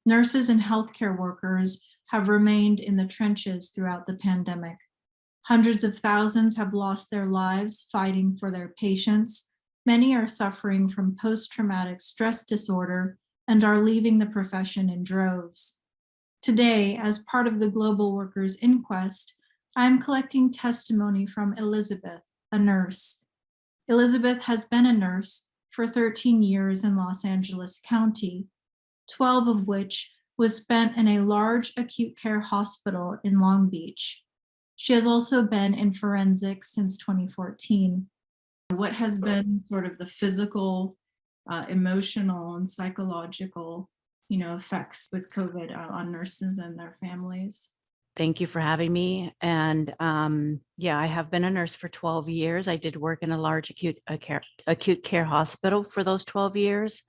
Nurses and healthcare workers have remained in the trenches throughout the pandemic. Hundreds of thousands have lost their lives fighting for their patients. Many are suffering from post-traumatic stress disorder and are leaving the profession in droves. Today, as part of the Global Workers Inquest, I am collecting testimony from Elizabeth, a nurse. Elizabeth has been a nurse for 13 years in Los Angeles County, 12 of which was spent in a large acute care hospital in Long Beach. She has also been in forensics since 2014. What has been sort of the physical, emotional, and psychological, effects with COVID on nurses and their families? Thank you for having me. And yeah, I have been a nurse for 12 years. I did work in a large acute care hospital for those 12 years.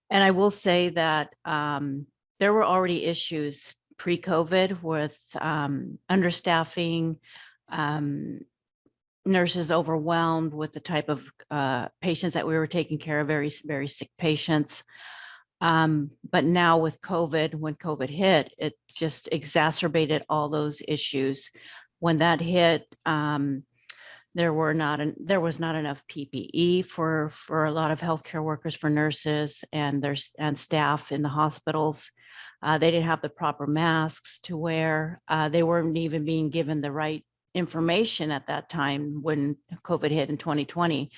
And I will say that there were already issues pre-COVID with understaffing, nurses overwhelmed with the type of patients that we were taking care of, very, very sick patients. But now with COVID, when COVID hit, it just exacerbated all those issues. When that hit, there was not enough PPE for a lot of healthcare workers, for nurses and staff in the hospitals. They didn't have the proper masks to wear. They weren't even being given the right information at that time when COVID hit in 2020.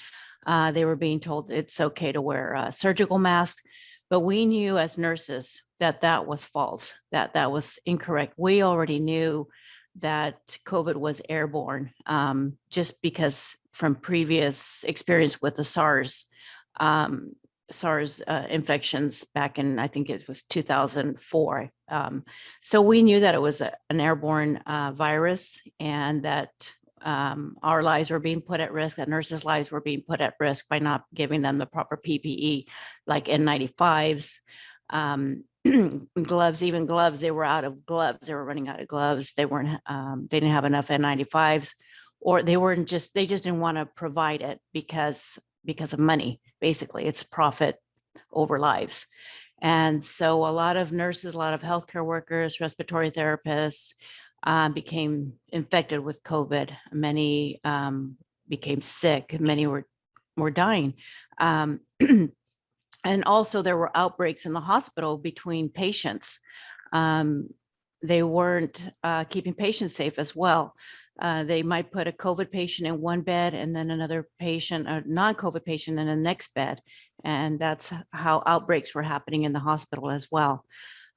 They were being told it's okay to wear a surgical mask, but we knew as nurses that that was false, that was incorrect. We already knew that COVID was airborne, just because from previous experience with the SARS infections back in, I think it was 2004. So we knew that it was an airborne virus, and that our lives were being put at risk, that nurses' lives were being put at risk by not giving them the proper PPE, like N95s, gloves, even gloves. They were out of gloves. They were running out of gloves. They didn't have enough N95s, or they just didn't want to provide it because of money. Basically, it's profit over lives. And so a lot of nurses, a lot of healthcare workers, respiratory therapists became infected with COVID. Many became sick. Many were dying. And also there were outbreaks in the hospital between patients. They weren't keeping patients safe as well. They might put a COVID patient in one bed and then another patient, a non-COVID patient, in the next bed. And that's how outbreaks were happening in the hospital as well.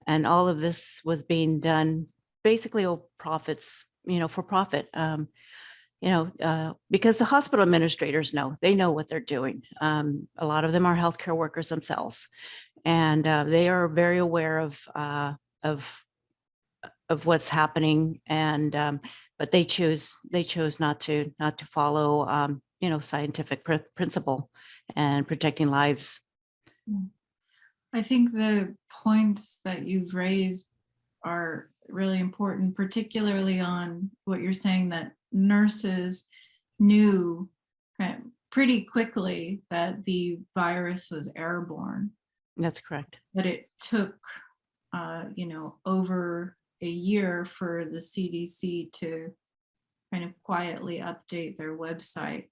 And all of this was being done basically profits, for profit, because the hospital administrators they know what they're doing. A lot of them are healthcare workers themselves, and they are very aware of what's happening. And but they chose not to follow scientific principle and protecting lives. I think the points that you've raised are really important, particularly on what you're saying, that nurses knew kind of pretty quickly that the virus was airborne. That's correct. But it took, over a year for the CDC to kind of quietly update their website.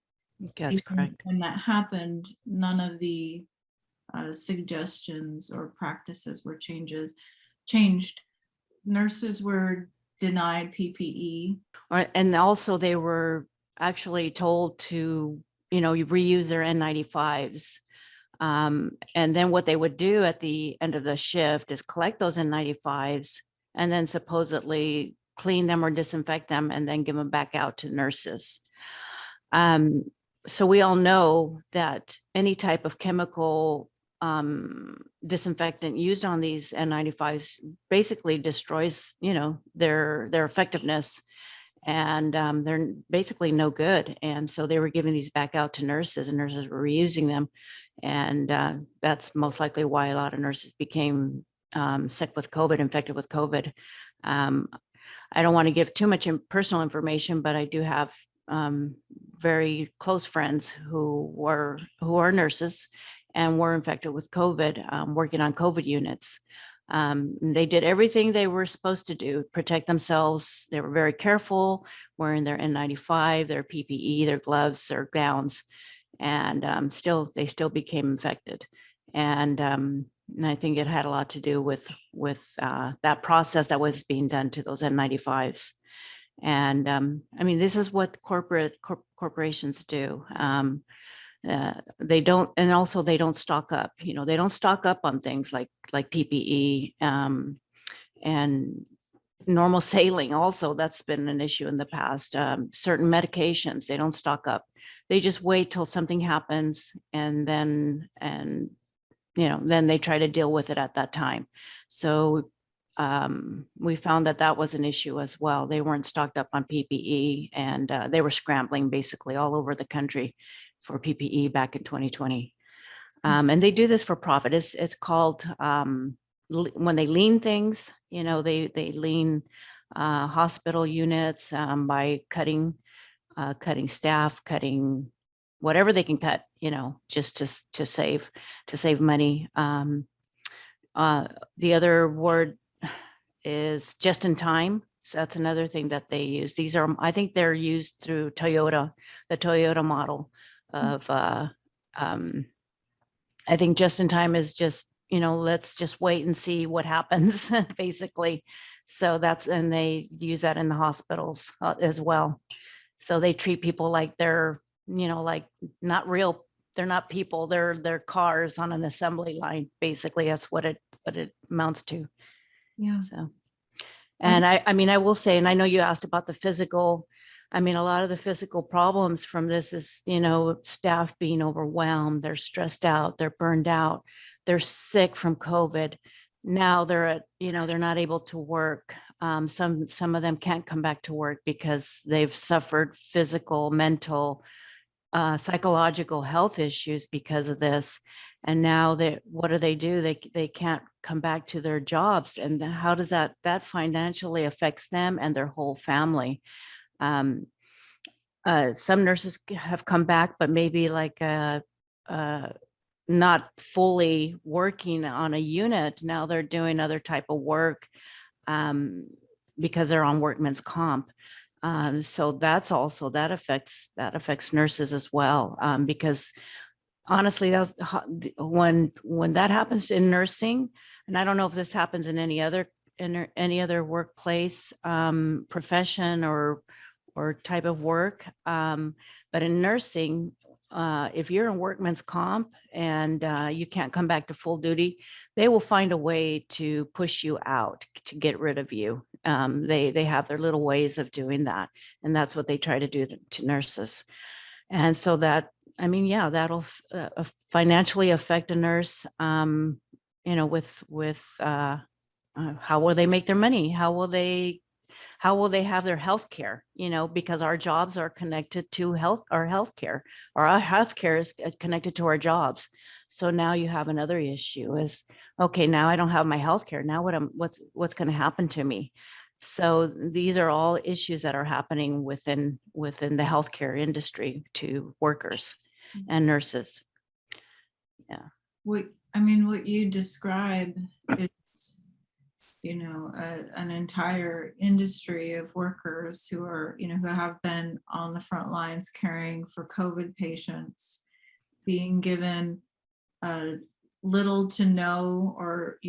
That's correct. When that happened, none of the suggestions or practices were changed. Nurses were denied PPE. And also they were actually told to, reuse their N95s. And then what they would do at the end of the shift is collect those N95s and then supposedly clean them or disinfect them and then give them back out to nurses. So we all know that any type of chemical disinfectant used on these N95s basically destroys, their effectiveness, and they're basically no good. And so they were giving these back out to nurses, and nurses were reusing them. And that's most likely why a lot of nurses became sick with COVID, infected with COVID. I don't want to give too much personal information, but I do have very close friends who are nurses and were infected with COVID, working on COVID units. They did everything they were supposed to do, protect themselves. They were very careful, wearing their N95, their PPE, their gloves, their gowns, and they still became infected. And I think it had a lot to do with that process that was being done to those N95s. And I mean, this is what corporations do. They don't, and also they don't stock up. They don't stock up on things like PPE, and normal saline. Also, that's been an issue in the past. Certain medications, they don't stock up. They just wait till something happens, and then they try to deal with it at that time. So we found that was an issue as well. They weren't stocked up on PPE, and they were scrambling basically all over the country for PPE back in 2020. And they do this for profit. It's called, when they lean things, they lean hospital units by cutting staff, cutting whatever they can cut, just to save money. The other word is just in time. So that's another thing that they use. These are, I think they're used through Toyota, the Toyota model of, I think just in time is just, let's just wait and see what happens, basically. So and they use that in the hospitals as well. So they treat people like they're, like not real, they're not people, they're cars on an assembly line. Basically, that's what it amounts to. Yeah. So, and I mean, I will say, and I know you asked about the physical. I mean, a lot of the physical problems from this is, staff being overwhelmed, they're stressed out, they're burned out, they're sick from COVID. Now they're not able to work. Some of them can't come back to work because they've suffered physical, mental, psychological health issues because of this. And now what do? They can't come back to their jobs. And how does that financially affects them and their whole family? Some nurses have come back, but maybe like not fully working on a unit. Now they're doing other type of work because they're on workman's comp. So that affects nurses as well, because honestly, when that happens in nursing, and I don't know if this happens in any other workplace, profession or type of work, but in nursing, if you're in workman's comp and you can't come back to full duty, they will find a way to push you out, to get rid of you. They have their little ways of doing that, and that's what they try to do to nurses. And so that'll financially affect a nurse. With how will they make their money? How will they have their health care? Because our jobs are connected to our health care, or our health care is connected to our jobs. So now you have another issue is, okay, now I don't have my health care. Now what's going to happen to me? So these are all issues that are happening within the healthcare industry to workers and nurses. Yeah. What you describe is, an entire industry of workers who are, who have been on the front lines caring for COVID patients, being given little to no or,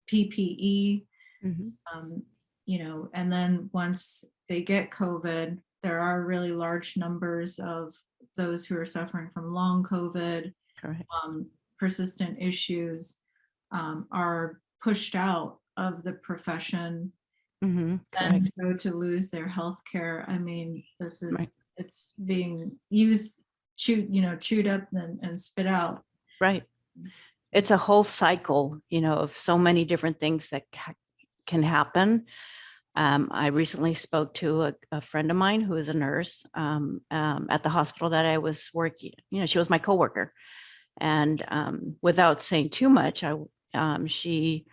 PPE, and then once they get COVID, there are really large numbers of those who are suffering from long COVID, Correct. Persistent issues, are pushed out of the profession and go to lose their health care. I mean, this is, right. It's being chewed up and spit out. Right. It's a whole cycle, of so many different things that can happen. I recently spoke to a friend of mine who is a nurse at the hospital that I was working. She was my coworker, and without saying too much, she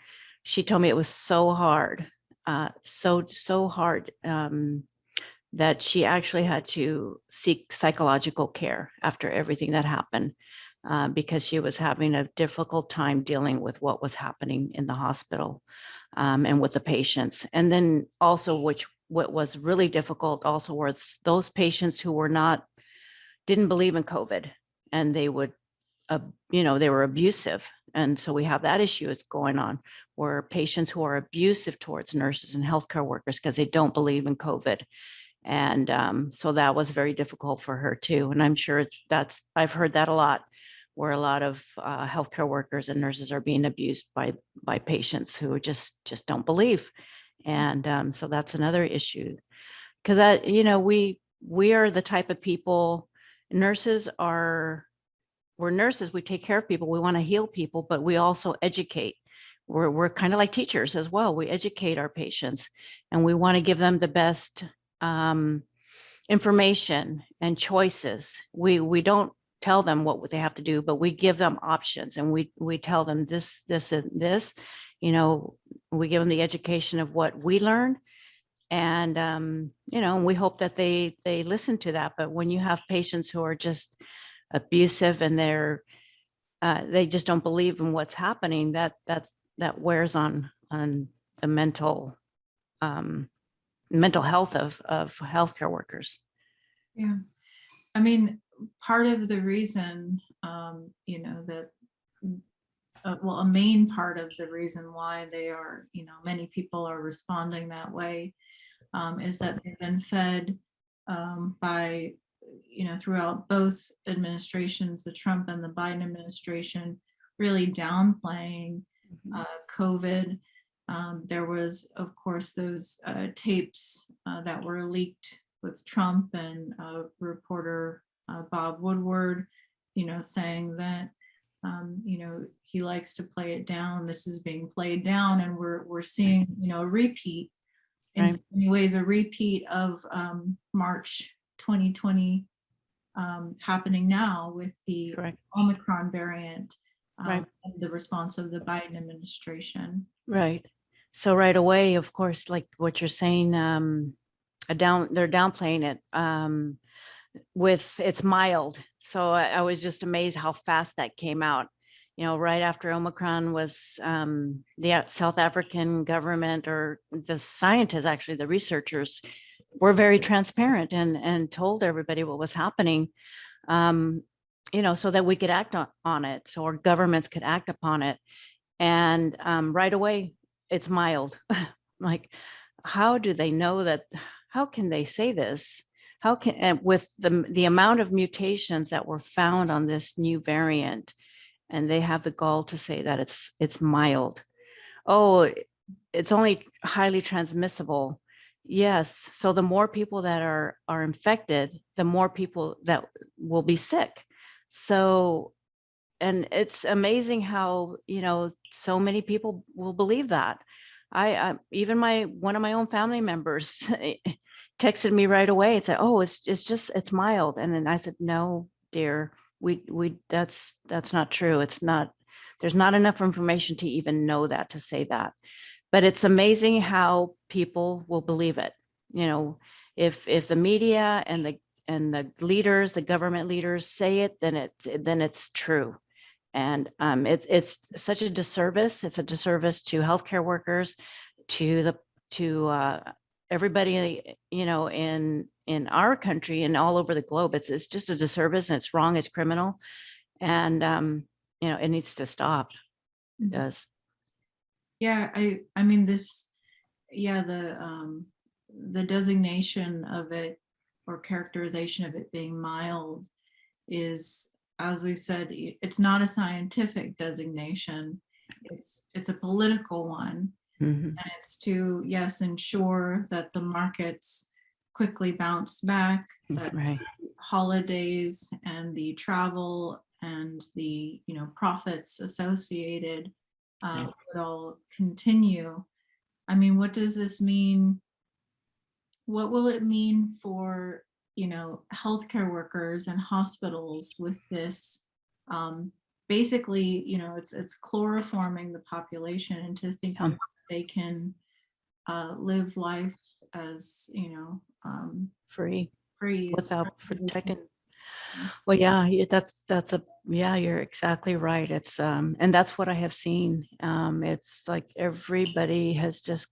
told me it was so hard, so hard, that she actually had to seek psychological care after everything that happened. because she was having a difficult time dealing with what was happening in the hospital, and with the patients. And then also, what was really difficult also was those patients who didn't believe in COVID, and they would, they were abusive. And so we have that issue is going on, where patients who are abusive towards nurses and healthcare workers because they don't believe in COVID. And so that was very difficult for her too. And I'm sure I've heard that a lot, where a lot of healthcare workers and nurses are being abused by patients who just don't believe. And so that's another issue, because we are the type of people. We're nurses. We take care of people. We want to heal people, but we also educate. We're kind of like teachers as well. We educate our patients, and we want to give them the best information and choices. We don't tell them what they have to do, but we give them options, and we tell them this, and this. We give them the education of what we learn, and we hope that they listen to that. But when you have patients who are just abusive and they just don't believe in what's happening, that wears on the mental health of healthcare workers. Yeah. I mean, part of the reason, that, a main part of the reason why they are, many people are responding that way, is that they've been fed by, throughout both administrations, the Trump and the Biden administration, really downplaying COVID. There was, of course, those tapes that were leaked with Trump and reporter Bob Woodward, saying that, he likes to play it down. This is being played down, and we're seeing, a repeat in Right. so many ways, a repeat of March 2020 happening now with the Correct. Omicron variant, Right. and the response of the Biden administration. Right. So right away, of course, like what you're saying, they're downplaying it with it's mild. So I was just amazed how fast that came out. Right after Omicron was the South African government, or the scientists, actually the researchers, were very transparent and told everybody what was happening, so that we could act on it, so our governments could act upon it. And right away, it's mild. Like, how do they know that? How can they say this? And with the amount of mutations that were found on this new variant, and they have the gall to say that it's mild. Oh, it's only highly transmissible. Yes. So the more people that are infected, the more people that will be sick. So, and it's amazing how, so many people will believe that. I even one of my own family members texted me right away and said, "Oh, it's mild." And then I said, "No, dear, that's not true. It's not. There's not enough information to even know that, to say that." But it's amazing how people will believe it. If the media and the leaders, the government leaders say it, then it's true. And it's such a disservice. It's a disservice to healthcare workers, to everybody, in our country and all over the globe. It's just a disservice, and it's wrong. It's criminal, and it needs to stop. It does. Yeah, I mean this, yeah, the designation of it, or characterization of it being mild, is, as we've said, it's not a scientific designation. It's a political one. Mhm. And it's to, yes, ensure that the markets quickly bounce back, that Right. the holidays and the travel and the profits associated Right. would all continue. I mean, what does this mean? What will it mean for healthcare workers and hospitals with this? Basically, it's chloroforming the population into thinking they can live life as Free, free as without comfortable protecting. Well, yeah, that's a, yeah, you're exactly right. It's, and that's what I have seen. It's like everybody has just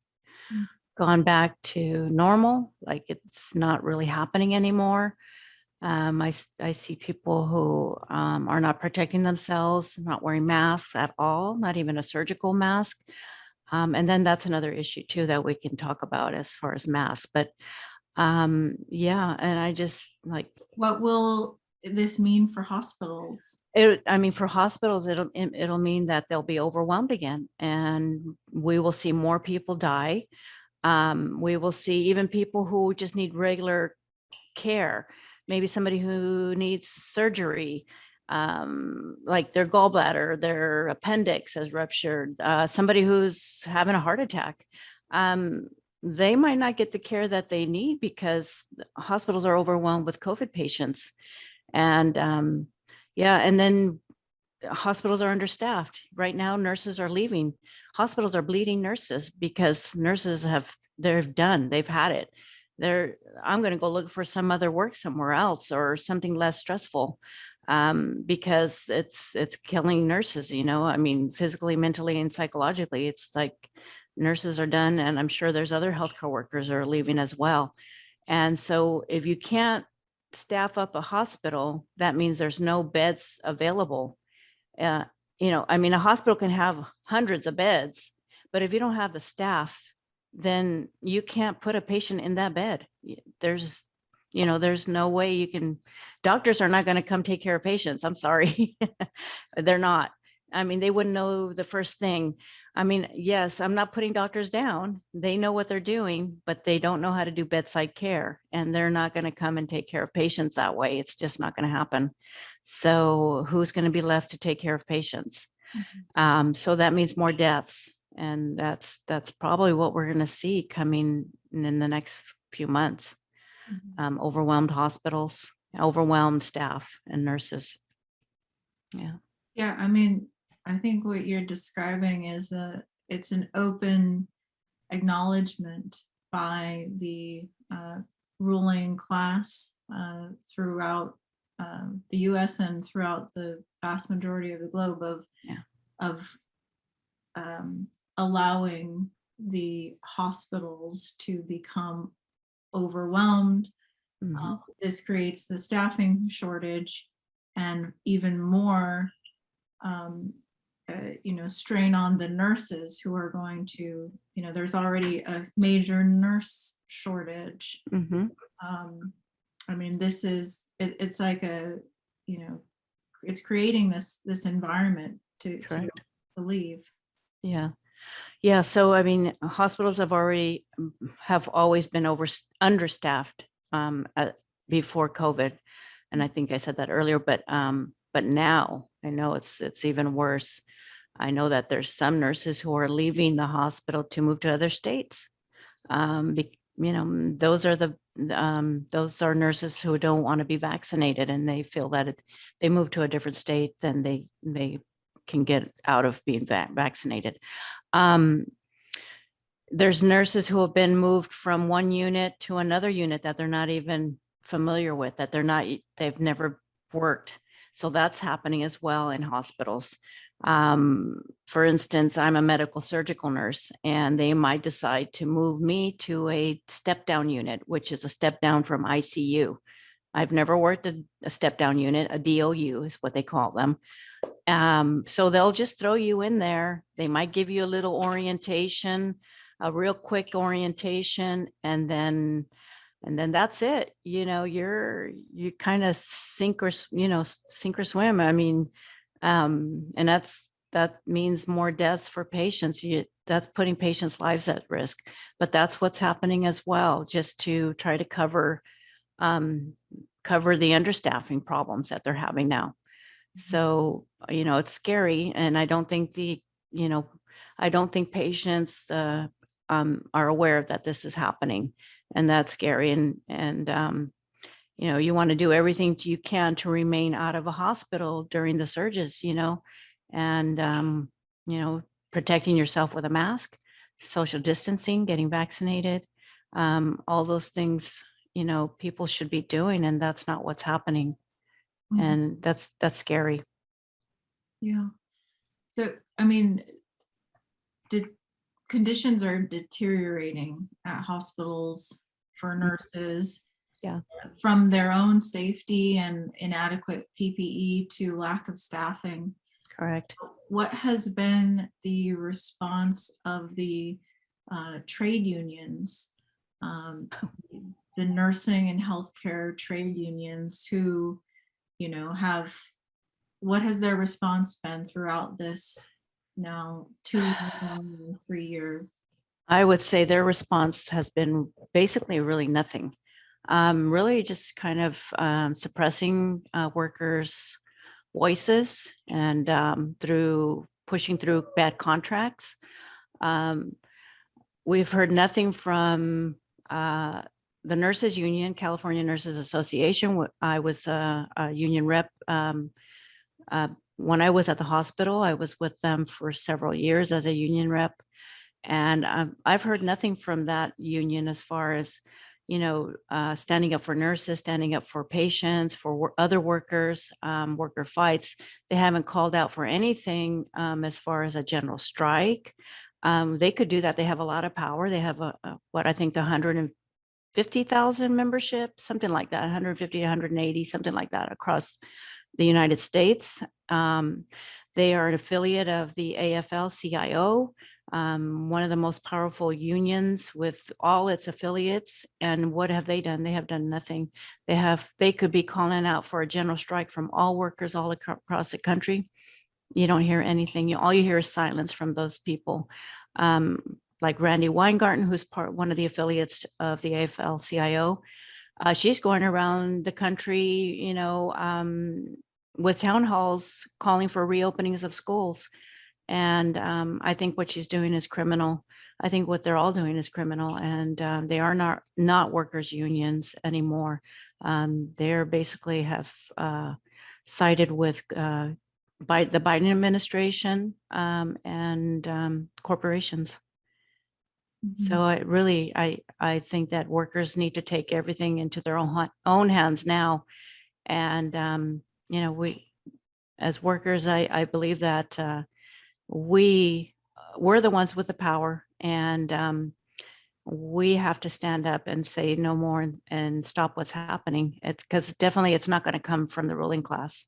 Mm. gone back to normal, like it's not really happening anymore. I see people who are not protecting themselves, not wearing masks at all, not even a surgical mask. And then that's another issue too that we can talk about as far as masks. But yeah, and I just like What will this mean for hospitals? it. I mean, for hospitals, it'll mean that they'll be overwhelmed again, and we will see more people die. We will see even people who just need regular care, maybe somebody who needs surgery, like their gallbladder, their appendix has ruptured, somebody who's having a heart attack. Um, they might not get the care that they need because hospitals are overwhelmed with COVID patients. And yeah, and then hospitals are understaffed. Right now, nurses are leaving. Hospitals are bleeding nurses because nurses they're done. They've had it. They're, I'm going to go look for some other work somewhere else or something less stressful, because it's killing nurses. You know, I mean, physically, mentally, and psychologically, it's like nurses are done, and I'm sure there's other healthcare workers are leaving as well. And so, if you can't staff up a hospital, that means there's no beds available. uh, you know, I mean, a hospital can have hundreds of beds, but if you don't have the staff, then you can't put a patient in that bed. There's, you know, there's no way you can, doctors are not going to come take care of patients. I'm sorry. They're not. I mean, they wouldn't know the first thing. I mean, yes, I'm not putting doctors down. They know what they're doing, but they don't know how to do bedside care, and they're not going to come and take care of patients that way. It's just not going to happen. So who's going to be left to take care of patients? Mhm. So that means more deaths, and that's probably what we're going to see coming in the next few months. Mhm. Overwhelmed hospitals, overwhelmed staff and nurses. Yeah. Yeah, I mean, I think what you're describing is it's an open acknowledgement by the ruling class throughout the US and throughout the vast majority of the globe Yeah. of allowing the hospitals to become overwhelmed. Hmm. This creates the staffing shortage and even more um, strain on the nurses who are going to, there's already a major nurse shortage. Hmm. Um, I mean, it's like you know, it's creating this environment Correct. to leave. Yeah. Yeah. So I mean, hospitals have always been understaffed, before COVID, and I think I said that earlier. But now I know it's even worse. I know that there's some nurses who are leaving the hospital to move to other states. You know, those are nurses who don't want to be vaccinated, and they feel that if they move to a different state, then they can get out of being vaccinated. Um, there's nurses who have been moved from one unit to another unit that they're not even familiar with, that they've never worked. So that's happening as well in hospitals. For instance, I'm a medical surgical nurse, and they might decide to move me to a step down unit, which is a step down from ICU. I've never worked a step down unit, a DOU is what they call them. So they'll just throw you in there. They might give you a little orientation, a real quick orientation, and then that's it. You know, you kind of sink or swim. I mean, and that means more deaths for patients. That's putting patients' lives at risk. But that's what's happening as well, just to try to um, cover the understaffing problems that they're having now. So, it's scary. And you know, I don't think patients are aware that this is happening. And that's scary. And you want to do everything you can to remain out of a hospital during the surges, and, protecting yourself with a mask, social distancing, getting vaccinated, all those things, people should be doing. And that's not what's happening. Mhm. and that's scary. Yeah. So, I mean, de- conditions are deteriorating at hospitals for Mm, nurses, yeah. from their own safety and inadequate PPE to lack of staffing. Correct. What has been the response of the trade unions, um, the nursing and healthcare trade unions who, have, what has their response been throughout this now 2 year, 3 year? I would say their response has been basically really nothing. Really just kind of suppressing workers' voices and through pushing through bad contracts. Um, we've heard nothing from uh, the Nurses Union, California Nurses Association. I was a union rep. Uh, when I was at the hospital, I was with them for several years as a union rep. And I've heard nothing from that union as far as, standing up for nurses, standing up for patients, for other workers, worker fights. They haven't called out for anything as far as a general strike. They could do that. They have a lot of power. They have what I think the 150,000 membership, something like that, 150 to 180, something like that across the United States. Um, they are an affiliate of the AFL-CIO, one of the most powerful unions with all its affiliates. And what have they done? They have done nothing. They could be calling out for a general strike from all workers all across the country. You don't hear anything. All you hear is silence from those people. Like Randy Weingarten, who's one of the affiliates of the AFL-CIO. She's going around the country, with town halls calling for reopenings of schools. And I think what she's doing is criminal. I think what they're all doing is criminal, and they are not workers' unions anymore. They're basically have sided with by the Biden administration and corporations. Mhm. So I think that workers need to take everything into their own hands now. And, we, as workers, I believe that we're the ones with the power, and we have to stand up and say no more and stop what's happening. It's because definitely it's not going to come from the ruling class.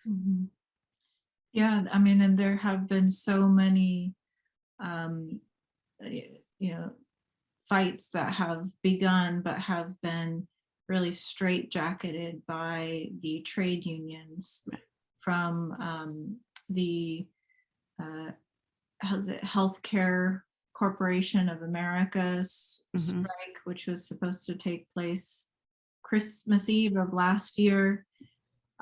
Mhm. Yeah, I mean, and there have been so many, um, you know, fights that have begun but have been really straitjacketed by the trade unions, from the uh, how's it, Healthcare Corporation of America's Hmm. strike, which was supposed to take place Christmas Eve of last year,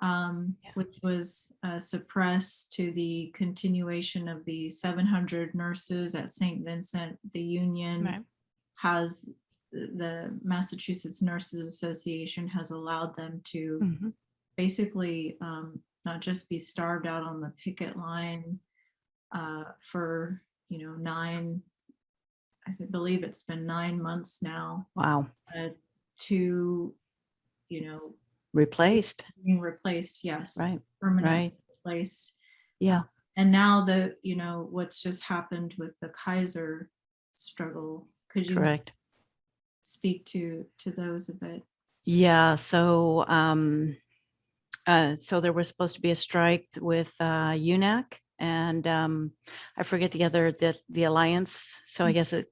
Yeah. which was suppressed, to the continuation of the 700 nurses at St. Vincent. The union Right. has, the Massachusetts Nurses Association has allowed them to Hmm. basically not just be starved out on the picket line for, nine, believe it's been 9 months now, Wow. uh, to, you know, Replaced. being replaced, yes, Right. permanently Right. replaced. Uh, Yeah. and now what's just happened with the Kaiser struggle. Could you Correct. speak to those a bit? Yeah. So there was supposed to be a strike with UNAC, and I forget the alliance. So I guess it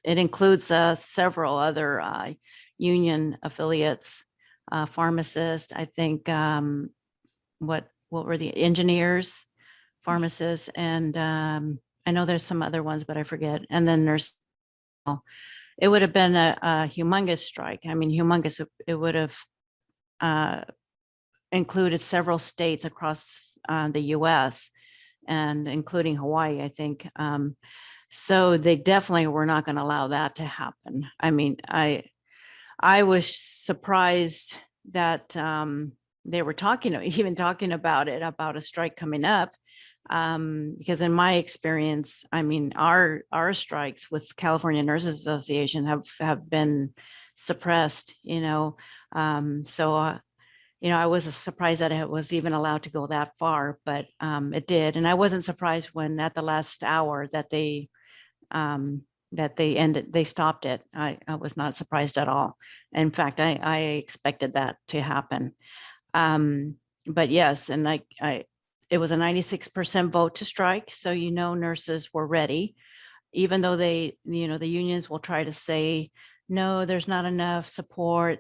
includes several other union affiliates, pharmacists. I think what were the engineers, pharmacists, and I know there's some other ones, but I forget. And then there's, it would have been a humongous strike. I mean, humongous. It would have uh, included several states across the US and including Hawaii, I think. So they definitely were not going to allow that to happen. I mean, I was surprised that they were even talking about it, about a strike coming up. Because in my experience, I mean, our strikes with California Nurses Association have been suppressed, so I was surprised that it was even allowed to go that far, but it did. And I wasn't surprised when at the last hour that they stopped it. I was not surprised at all. In fact, I expected that to happen. But yes, and it was a 96% vote to strike. So, nurses were ready, even though the unions will try to say, no, there's not enough support.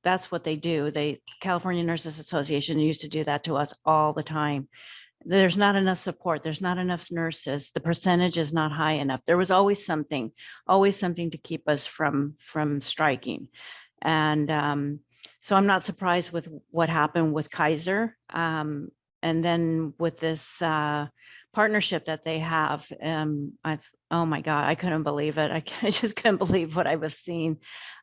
That's what they do. California Nurses Association used to do that to us all the time. There's not enough support. There's not enough nurses. The percentage is not high enough. There was always something to keep us from striking. And so I'm not surprised with what happened with Kaiser. And then with this partnership that they have, oh my God, I couldn't believe it. I just couldn't believe what I was seeing.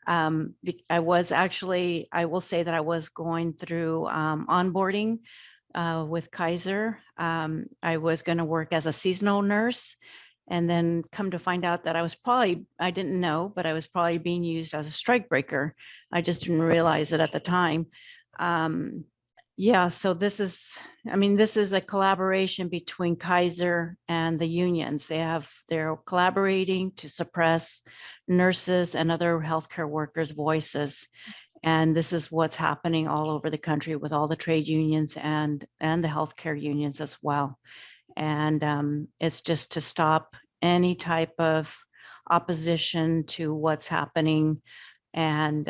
I will say that I was going through onboarding with Kaiser. I was going to work as a seasonal nurse, and then come to find out that I didn't know, but I was probably being used as a strike breaker. I just didn't realize it at the time. Yeah, so this is a collaboration between Kaiser and the unions. They're collaborating to suppress nurses and other healthcare workers' voices. And this is what's happening all over the country with all the trade unions and the healthcare unions as well. And it's just to stop any type of opposition to what's happening. And,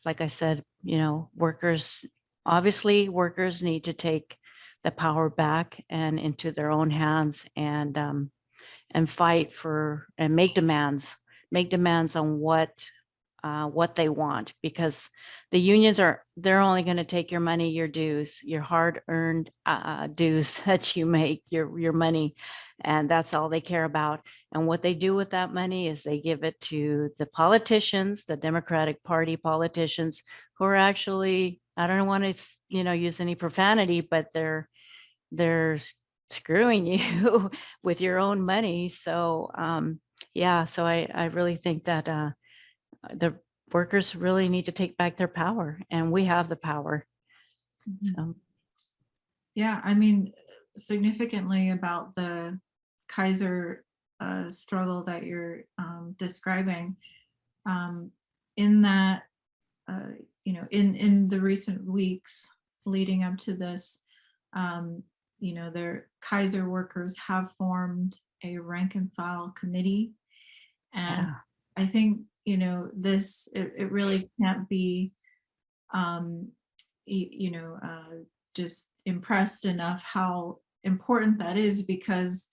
like I said, workers need to take the power back and into their own hands, and fight for and make demands on what they want, because the unions they're only going to take your money, your dues, your hard-earned dues that you make, your money, and that's all they care about. And what they do with that money is they give it to the politicians, the Democratic Party politicians, who are actually, I don't want to use any profanity, but they're screwing you with your own money. So yeah, so I really think that the workers really need to take back their power, and we have the power. So Yeah, significantly about the Kaiser struggle that you're describing, in that, in the recent weeks leading up to this, their Kaiser workers have formed a rank and file committee. And yeah, I think, it really can't be, um, just impressed enough how important that is, because,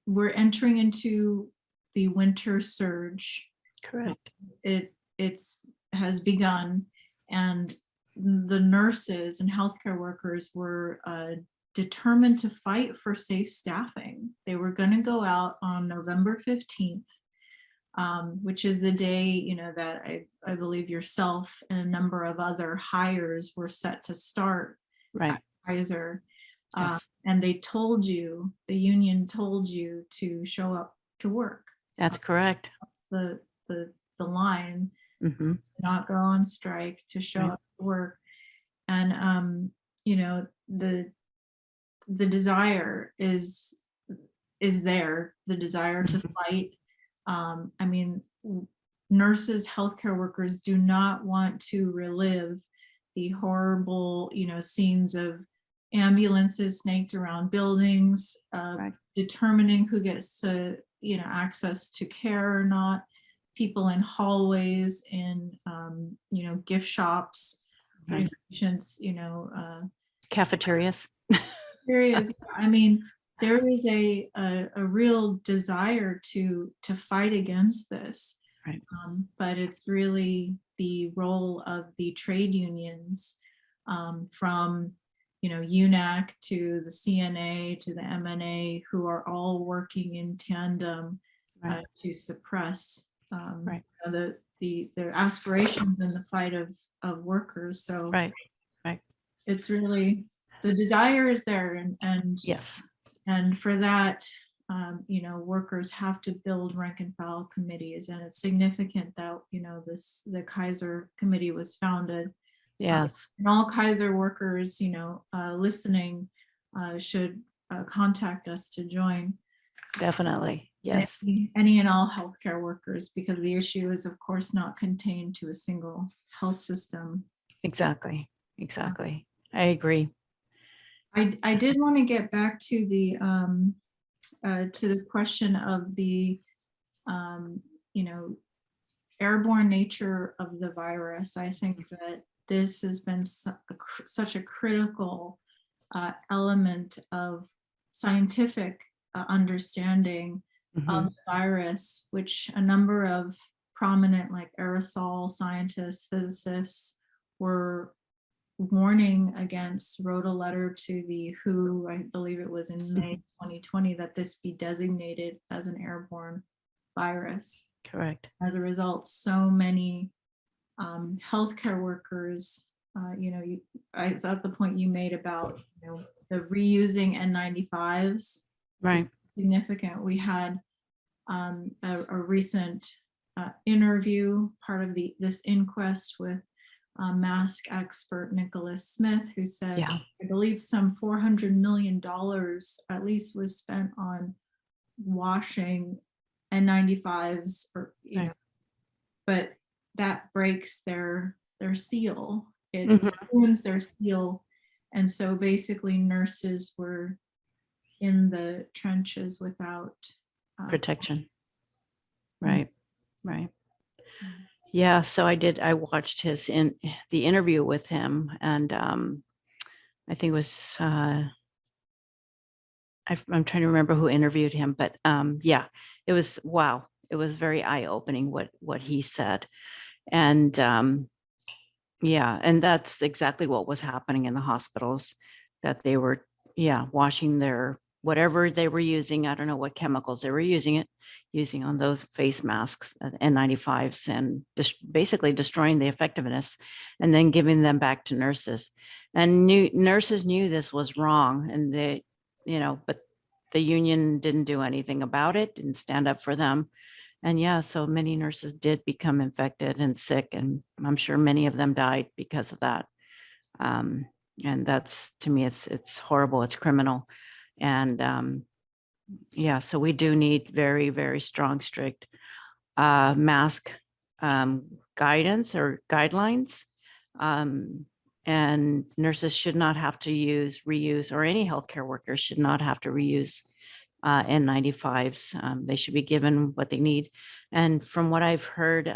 we're entering into the winter surge. correct. It's has begun, and the nurses and healthcare workers were determined to fight for safe staffing. They were going to go out on November 15th, which is the day, that I believe yourself and a number of other hires were set to start Right. at Kaiser. Yes. And the union told you to show up to work. That's correct. That's the line. Mm-hmm. Not go on strike, to show Right. up to work. And the desire is there, the desire to fight. Nurses, healthcare workers do not want to relive the horrible, scenes of ambulances snaked around buildings, Right. determining who gets to, access to care or not, people in hallways, in, gift shops, Right. patients, Cafeterias. areas. There is a real desire to fight against this. Right. But it's really the role of the trade unions, from UNAC to the CNA to the MNA, who are all working in tandem Right. to suppress Right. the aspirations and the fight of workers. So Right. Right. it's really, the desire is there, and Yes. and for that, workers have to build rank and file committees, and it's significant that the Kaiser committee was founded Yes, And all Kaiser workers, listening, should contact us to join. definitely. And Yes, any and all healthcare workers, because the issue is, of course, not contained to a single health system. exactly. Exactly. I agree. I did want to get back to the question of the um, you know airborne nature of the virus. I think that this has been such a critical element of scientific understanding of Mhm. the virus, which a number of prominent, like aerosol scientists, physicists, were warning against, wrote a letter to the WHO, I believe it was in May 2020, that this be designated as an airborne virus. Correct. As a result, so many healthcare workers, I thought the point you made about the reusing N95s is Right. significant. We had a recent interview, part of this inquest, with mask expert Nicholas Smith, who said, Yeah. I believe some $400 million at least was spent on washing N95s, or Right. but that breaks their seal. It Mhm. ruins their seal. And so basically nurses were in the trenches without Protection. mm, Right. Right. Yeah. So I watched the interview with him, and I think it was, I'm trying to remember who interviewed him, but yeah, it was, wow. It was very eye-opening what he said. And yeah, and that's exactly what was happening in the hospitals, that they were, yeah, washing their whatever they were using. I don't know what chemicals they were using on those face masks, N95s, and just basically destroying the effectiveness, and then giving them back to nurses. And nurses knew this was wrong, and but the union didn't do anything about it, didn't stand up for them. And yeah, so many nurses did become infected and sick, and I'm sure many of them died because of that. Um, and that's, to me, it's horrible, it's criminal. And yeah, so we do need very, very strong, strict mask guidance or guidelines. Um, and nurses should not have to reuse, or any healthcare workers should not have to reuse N95s. They should be given what they need. And from what I've heard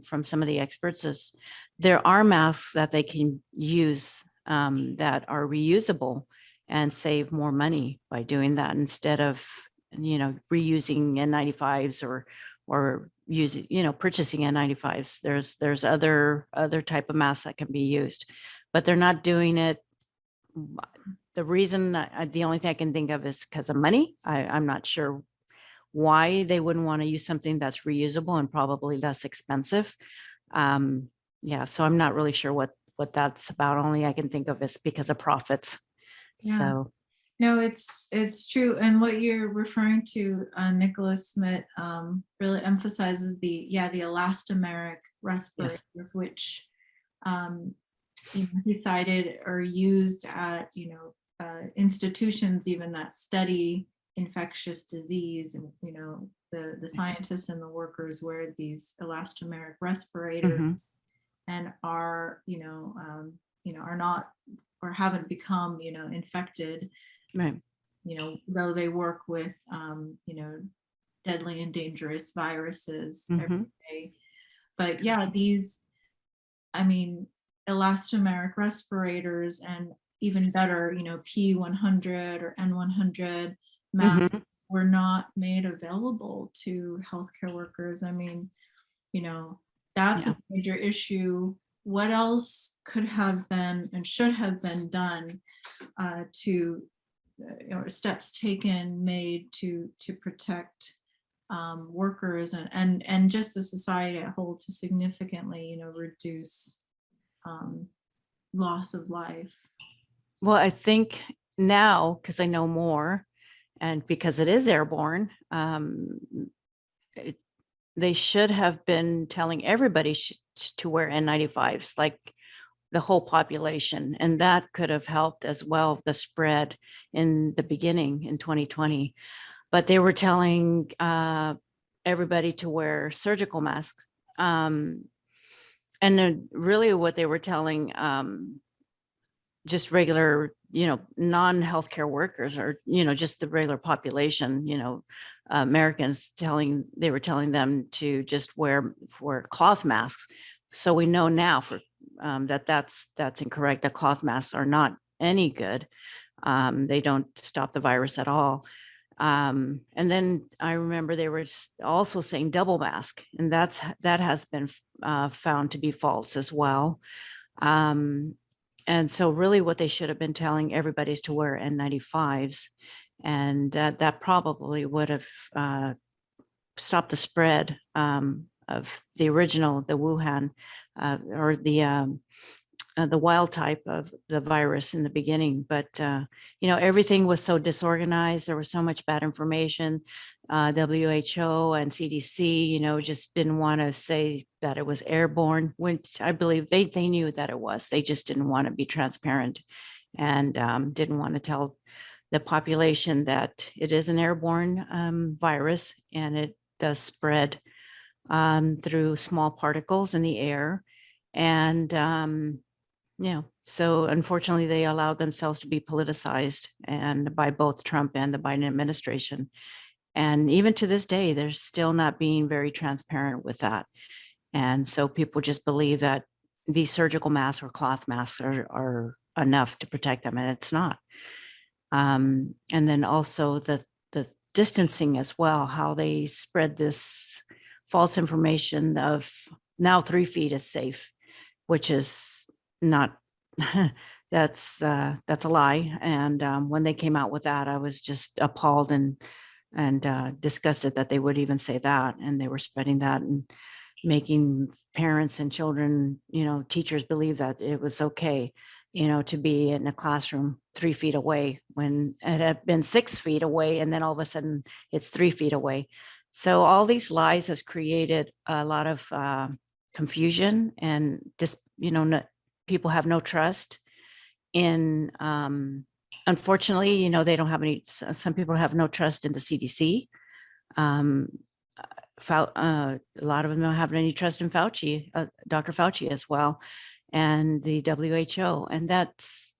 from some of the experts, is there are masks that they can use that are reusable and save more money by doing that, instead of reusing N95s, or using purchasing N95s. There's other type of masks that can be used, but they're not doing it. The reason, the only thing I can think of is because of money. I'm not sure why they wouldn't want to use something that's reusable and probably less expensive. Yeah, so I'm not really sure what that's about. Only I can think of is because of profits. yeah. So No, it's true. And what you're referring to, Nicholas Smith, really emphasizes the elastomeric respirators, yes. which um, he cited are used at institutions even that study infectious disease, and the scientists and the workers wear these elastomeric respirators Hmm. and are not, or haven't become infected, Right. though they work with deadly and dangerous viruses every Hmm. day. But yeah, these, I mean, elastomeric respirators, and even better, P100 or N100 masks Hmm. were not made available to healthcare workers. I mean, you know, that's Yeah. a major issue. What else could have been and should have been done to, or steps taken, made to protect workers, and just the society at whole, to significantly, reduce um, loss of life. Well, I think now, because I know more, and because it is airborne, it, they should have been telling everybody to wear N95s. Like, the whole population. And that could have helped as well, the spread in the beginning in 2020. But they were telling everybody to wear surgical masks. And then really what they were telling just regular, non-healthcare workers, or, just the regular population, Americans, they were telling them to just wear cloth masks. So we know now that's incorrect. That cloth masks are not any good. They don't stop the virus at all. And then I remember they were also saying double mask, and that has been found to be false as well. And so really what they should have been telling everybody is to wear N95s, and that probably would have stopped the spread of the Wuhan, or the wild type of the virus in the beginning. But, everything was so disorganized. There was so much bad information. WHO and CDC, just didn't want to say that it was airborne, which I believe they knew that it was. They just didn't want to be transparent, and didn't want to tell the population that it is an airborne virus, and it does spread through small particles in the air. And so unfortunately, they allowed themselves to be politicized, and by both Trump and the Biden administration. And even to this day, they're still not being very transparent with that. And so people just believe that these surgical masks or cloth masks are enough to protect them, and it's not. And then also the distancing as well, how they spread this false information of now 3 feet is safe, which is not. That's a lie. And when they came out with that, I was just appalled and disgusted that they would even say that, and they were spreading that and making parents and children, teachers believe that it was okay, to be in a classroom 3 feet away when it had been 6 feet away, and then all of a sudden it's 3 feet away. So all these lies has created a lot of confusion, and just, people have no trust in, unfortunately, they don't have some people have no trust in the CDC. A lot of them don't have any trust in Fauci, Dr. Fauci as well, and the WHO. And that's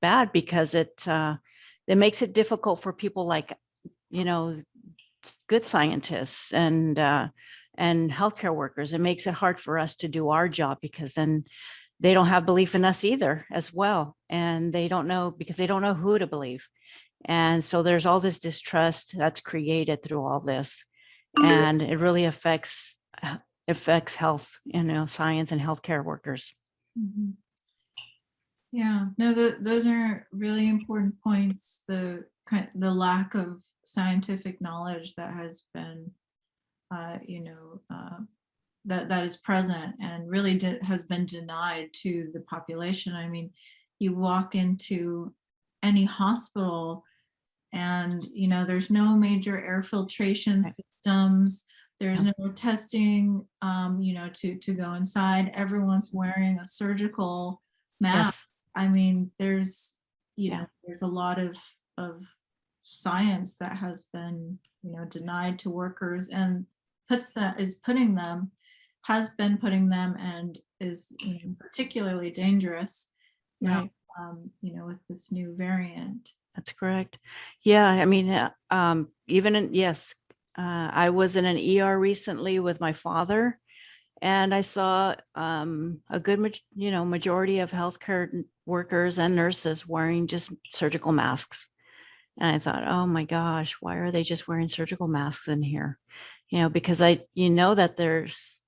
bad, because it makes it difficult for people like, good scientists and healthcare workers. It makes it hard for us to do our job, because then they don't have belief in us either as well. And they don't know, because they don't know who to believe. And so there's all this distrust that's created through all this. And it really affects health, science and healthcare workers. Mm-hmm. Yeah, no, those are really important points. The lack of scientific knowledge that has been, that is present, and really has been denied to the population. I mean, you walk into any hospital and, there's no major air filtration systems. There's no testing, to go inside. Everyone's wearing a surgical mask. Yes. I mean, there's a lot of science that has been, denied to workers, and has been putting them, and is particularly dangerous, Right. With this new variant. That's correct. Yeah, I mean, I was in an ER recently with my father, and I saw a good, majority of healthcare workers and nurses wearing just surgical masks. And I thought, oh my gosh, why are they just wearing surgical masks in here? Because that there's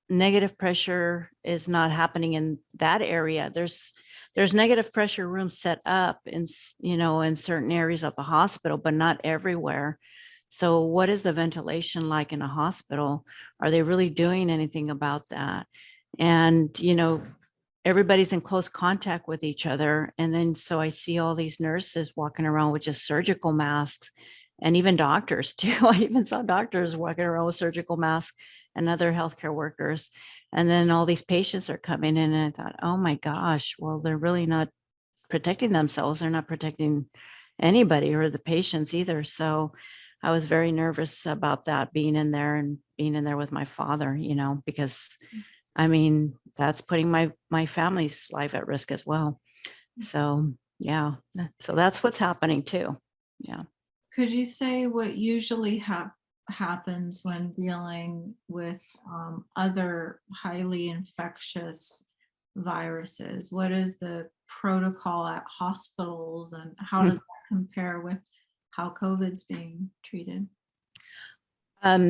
negative pressure is not happening in that area. There's negative pressure rooms set up in certain areas of the hospital, but not everywhere. So what is the ventilation like in a hospital? Are they really doing anything about that? And, everybody's in close contact with each other. And then, so I see all these nurses walking around with just surgical masks, and even doctors too. I even saw doctors walking around with surgical masks, and other healthcare workers. And then all these patients are coming in, and I thought, oh my gosh, well, they're really not protecting themselves. They're not protecting anybody or the patients either. So I was very nervous about that, being in there and being in there with my father, because I mean, that's putting my family's life at risk as well. So yeah, so that's what's happening too. Yeah. Could you say what usually happens when dealing with other highly infectious viruses? What is the protocol at hospitals, and how does that compare with how COVID's being treated?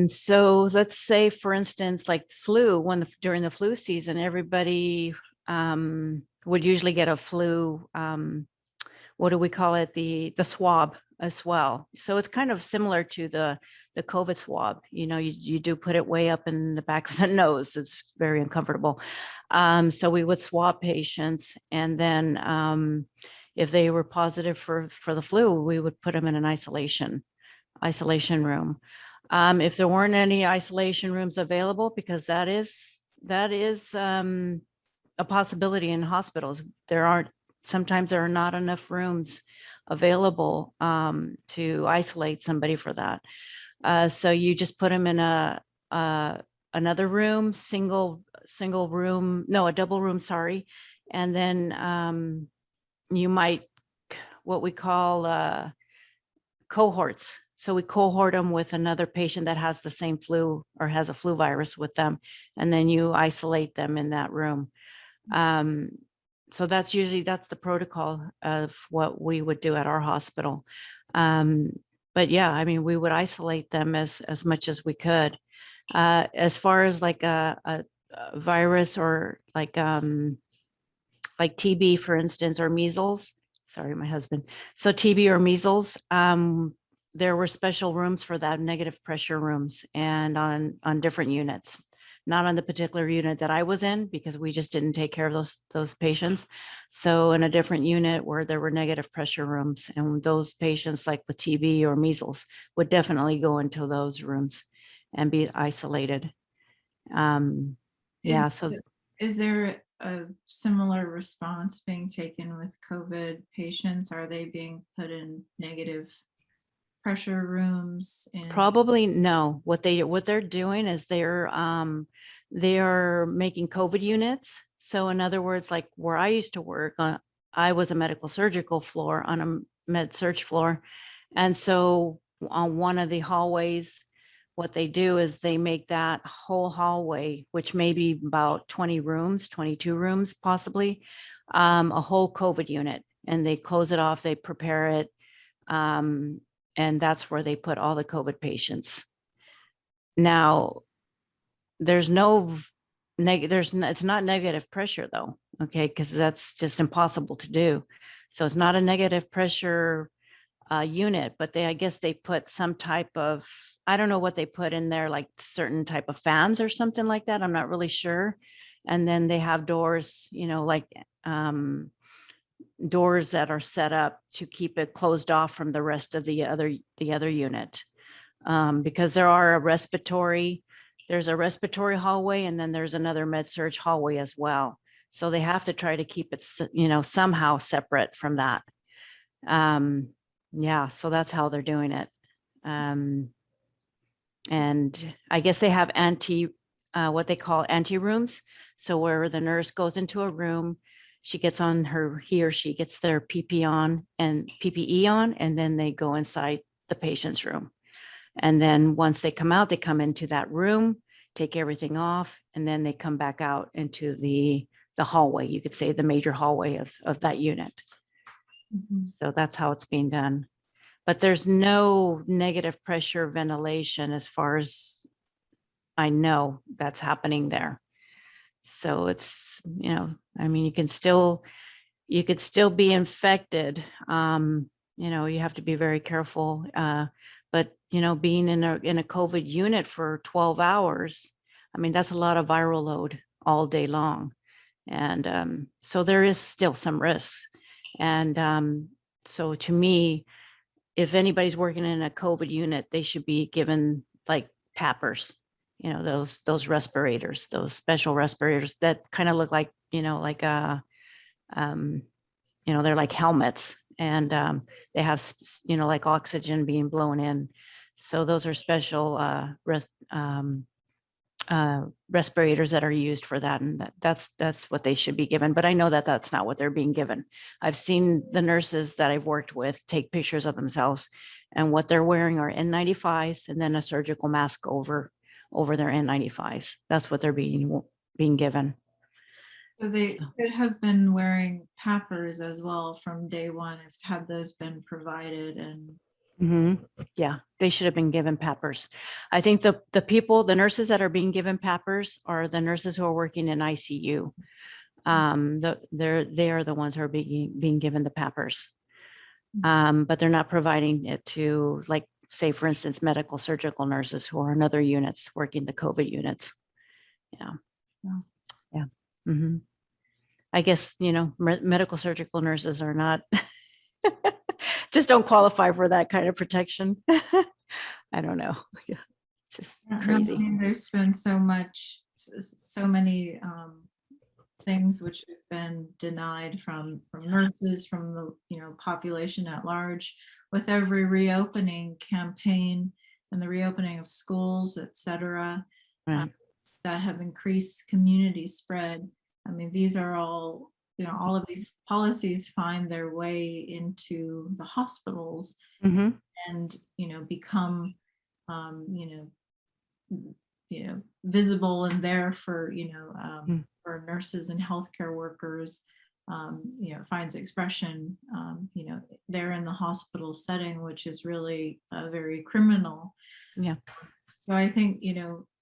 So let's say, for instance, like flu, during the flu season, everybody would usually get a flu, what do we call it? The swab as well. So it's kind of similar to the COVID swab. You do put it way up in the back of the nose. It's very uncomfortable. So we would swab patients, and then if they were positive for the flu, we would put them in an isolation room. If there weren't any isolation rooms available, because that is a possibility in hospitals. Sometimes there are not enough rooms available to isolate somebody for that. So you just put them in another room, single room, no, a double room, sorry. And then you might, what we call cohorts. So we cohort them with another patient that has the same flu or has a flu virus with them, and then you isolate them in that room. So that's the protocol of what we would do at our hospital. But yeah, I mean, we would isolate them as much as we could. As far as like a virus or like TB, for instance, or measles. Sorry, my husband. So TB or measles, there were special rooms for that, negative pressure rooms, and on different units. Not on the particular unit that I was in, because we just didn't take care of those patients. So in a different unit where there were negative pressure rooms, and those patients like with TB or measles would definitely go into those rooms and be isolated. Is Yeah, so is there a similar response being taken with COVID patients? Are they being put in negative pressure rooms? And probably no. What they're doing is they're making COVID units. So in other words, like where I used to work, I was a medical surgical floor on a med surg floor, and so on one of the hallways, what they do is they make that whole hallway, which may be about 20 rooms, 22 rooms possibly, a whole COVID unit, and they close it off. They prepare it. And that's where they put all the COVID patients. Now, there's no it's not negative pressure though, okay, because that's just impossible to do. So it's not a negative pressure unit, but I guess they put some type of, I don't know what they put in there, like certain type of fans or something like that. I'm not really sure. And then they have doors, like doors that are set up to keep it closed off from the rest of the other unit, because there's a respiratory hallway, and then there's another med surg hallway as well. So they have to try to keep it somehow separate from that. Yeah, so that's how they're doing it. And I guess they have what they call anti rooms. So where the nurse goes into a room, he or she gets their PPE on, and then they go inside the patient's room. And then once they come out, they come into that room, take everything off, and then they come back out into the hallway. You could say the major hallway of that unit. So that's how it's being done. But there's no negative pressure ventilation as far as I know that's happening there. So it's, I mean, you could still be infected. You have to be very careful. But being in a COVID unit for 12 hours, I mean, that's a lot of viral load all day long. And so there is still some risks. And so to me, if anybody's working in a COVID unit, they should be given like PAPRs, those respirators, those special respirators that kind of look like, like um, they're like helmets, and they have, like oxygen being blown in. So those are special respirators that are used for that, and that's what they should be given. But I know that that's not what they're being given. I've seen the nurses that I've worked with take pictures of themselves, and what they're wearing are N95s and then a surgical mask over their N95s. That's what they're being given. So they could have been wearing PAPRs as well from day one if had those been provided. And yeah, they should have been given PAPRs. I think the nurses that are being given PAPRs are the nurses who are working in ICU. They are the ones who are being given the PAPRs. But they're not providing it to, like, say, for instance, medical surgical nurses who are in other units working the COVID units. Yeah. Yeah. I guess, medical surgical nurses are not, just don't qualify for that kind of protection. I don't know. Yeah. It's just crazy. I mean, there's been so many things which have been denied from nurses, from the population at large, with every reopening campaign and the reopening of schools, etc., Right. that have increased community spread. I mean, these are all, all of these policies find their way into the hospitals and become visible and there for for nurses and healthcare workers. Finds expression there in the hospital setting, which is really very criminal. Yeah. So I think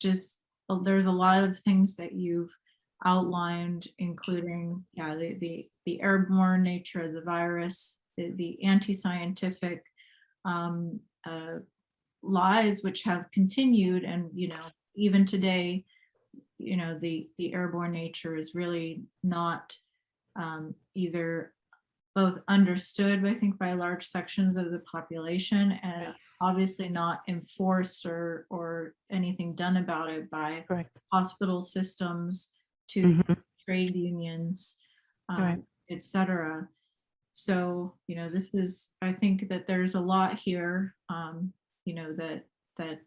just there's a lot of things that you've outlined, including the airborne nature of the virus, the anti-scientific lies which have continued, and even today, the airborne nature is really not either both understood, I think, by large sections of the population, and obviously not enforced or anything done about it by hospital systems to trade unions, etc. So this is, I think that there's a lot here, that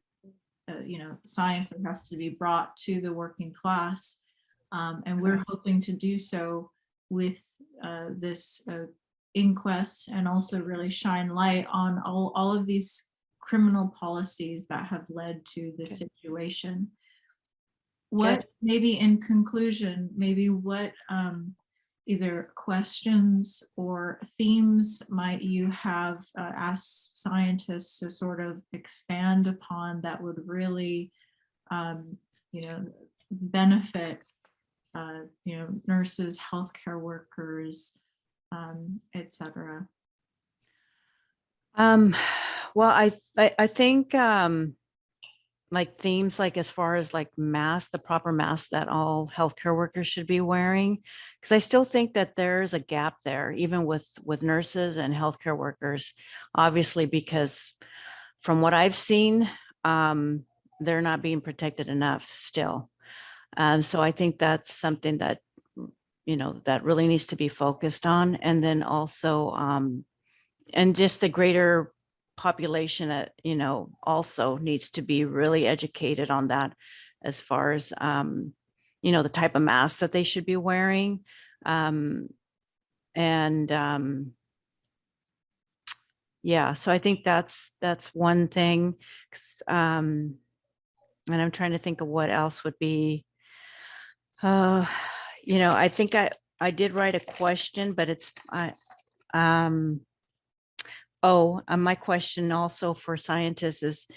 science that has to be brought to the working class, and we're hoping to do so with this inquest, and also really shine light on all of these criminal policies that have led to this situation. What, maybe in conclusion, maybe what either questions or themes might you have asked scientists to sort of expand upon that would really benefit nurses, healthcare workers, etc.? Well, I think like themes, like as far as like masks, the proper masks that all healthcare workers should be wearing, because I still think that there's a gap there, even with nurses and healthcare workers, obviously, because from what I've seen, they're not being protected enough still. So I think that's something that, that really needs to be focused on. And then also, and just the greater population that, also needs to be really educated on that, as far as, the type of masks that they should be wearing. Yeah, so I think that's one thing. And I'm trying to think of what else would be, I think I did write a question, but it's, my question also for scientists is,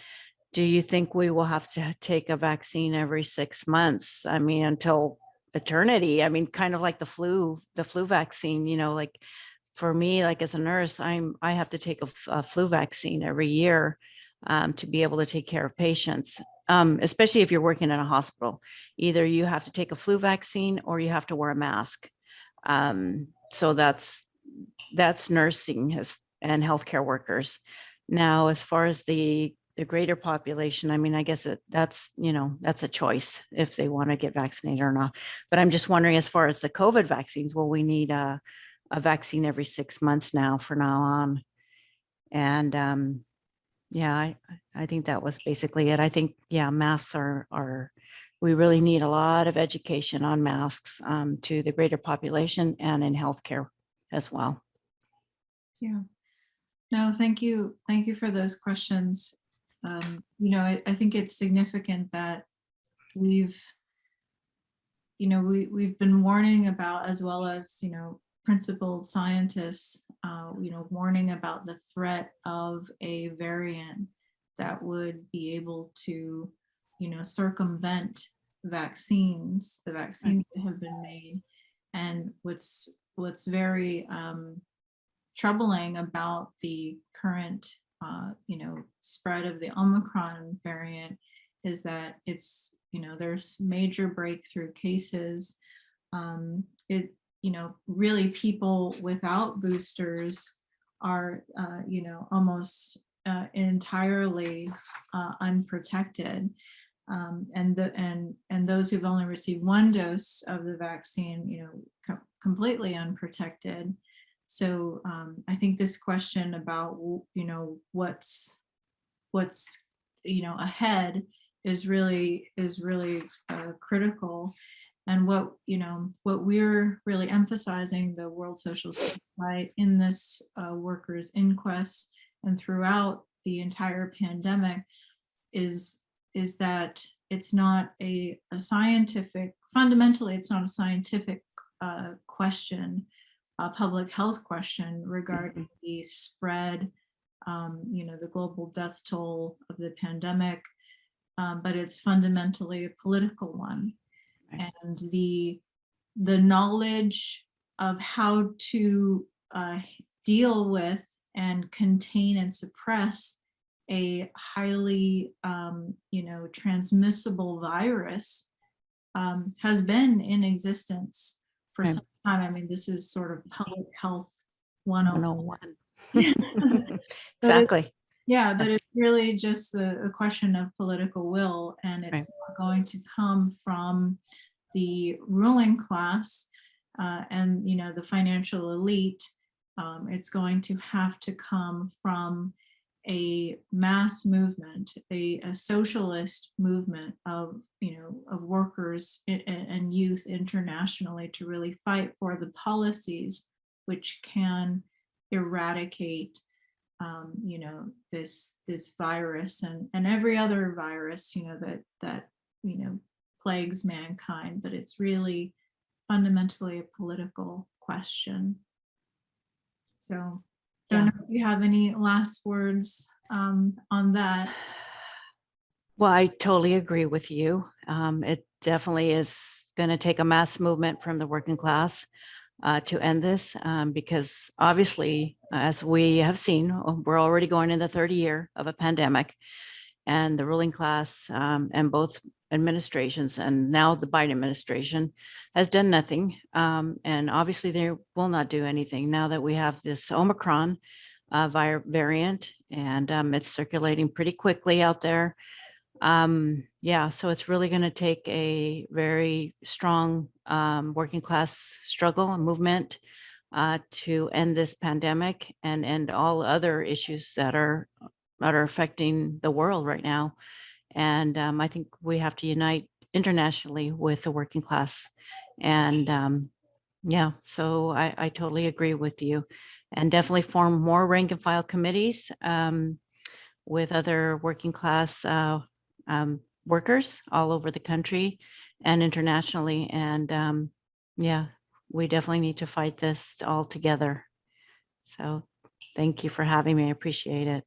do you think we will have to take a vaccine every 6 months? I mean, until eternity. I mean, kind of like the flu vaccine, like for me, like as a nurse, I have to take a flu vaccine every year to be able to take care of patients, especially if you're working in a hospital. Either you have to take a flu vaccine or you have to wear a mask. So that's nursing and healthcare workers. Now, as far as the the greater population, I mean, I guess that's, that's a choice if they want to get vaccinated or not. But I'm just wondering, as far as the COVID vaccines, will we need a vaccine every 6 months now for now on? And yeah, I think that was basically it. I think, yeah, masks are we really need a lot of education on masks to the greater population and in healthcare as well. Yeah. No, thank you. Thank you for those questions. I think it's significant that we've been warning about, as well as, principled scientists, warning about the threat of a variant that would be able to, circumvent the vaccines that have been made. And what's very troubling about the current, spread of the Omicron variant is that it's, there's major breakthrough cases. Really people without boosters are, almost entirely unprotected. And those who've only received one dose of the vaccine, completely unprotected. So I think this question about, what's ahead is really critical. And what we're really emphasizing, the World Social Supply, in this workers' inquest and throughout the entire pandemic is that it's not a scientific, fundamentally it's not a scientific question, a public health question regarding the spread, the global death toll of the pandemic, but it's fundamentally a political one. Right. And the knowledge of how to deal with and contain and suppress a highly, transmissible virus has been in existence for Right. some time. I mean, this is sort of public health 101. 101. But Exactly. but it's really just a question of political will, and it's Right. not going to come from the ruling class and the financial elite. It's going to have to come from a mass movement, a socialist movement of workers and youth internationally, to really fight for the policies which can eradicate this virus and every other virus that plagues mankind. But it's really fundamentally a political question. So don't know if you have any last words on that. Well, I totally agree with you. It definitely is going to take a mass movement from the working class to end this, because obviously, as we have seen, we're already going in the 30th year of a pandemic, and the ruling class and both administrations, and now the Biden administration, has done nothing. And obviously they will not do anything now that we have this Omicron variant, and it's circulating pretty quickly out there. So it's really going to take a very strong working class struggle and movement to end this pandemic and end all other issues that are affecting the world right now. And I think we have to unite internationally with the working class. And so I totally agree with you, and definitely form more rank and file committees with other working class workers all over the country and internationally. And we definitely need to fight this all together. So thank you for having me. I appreciate it.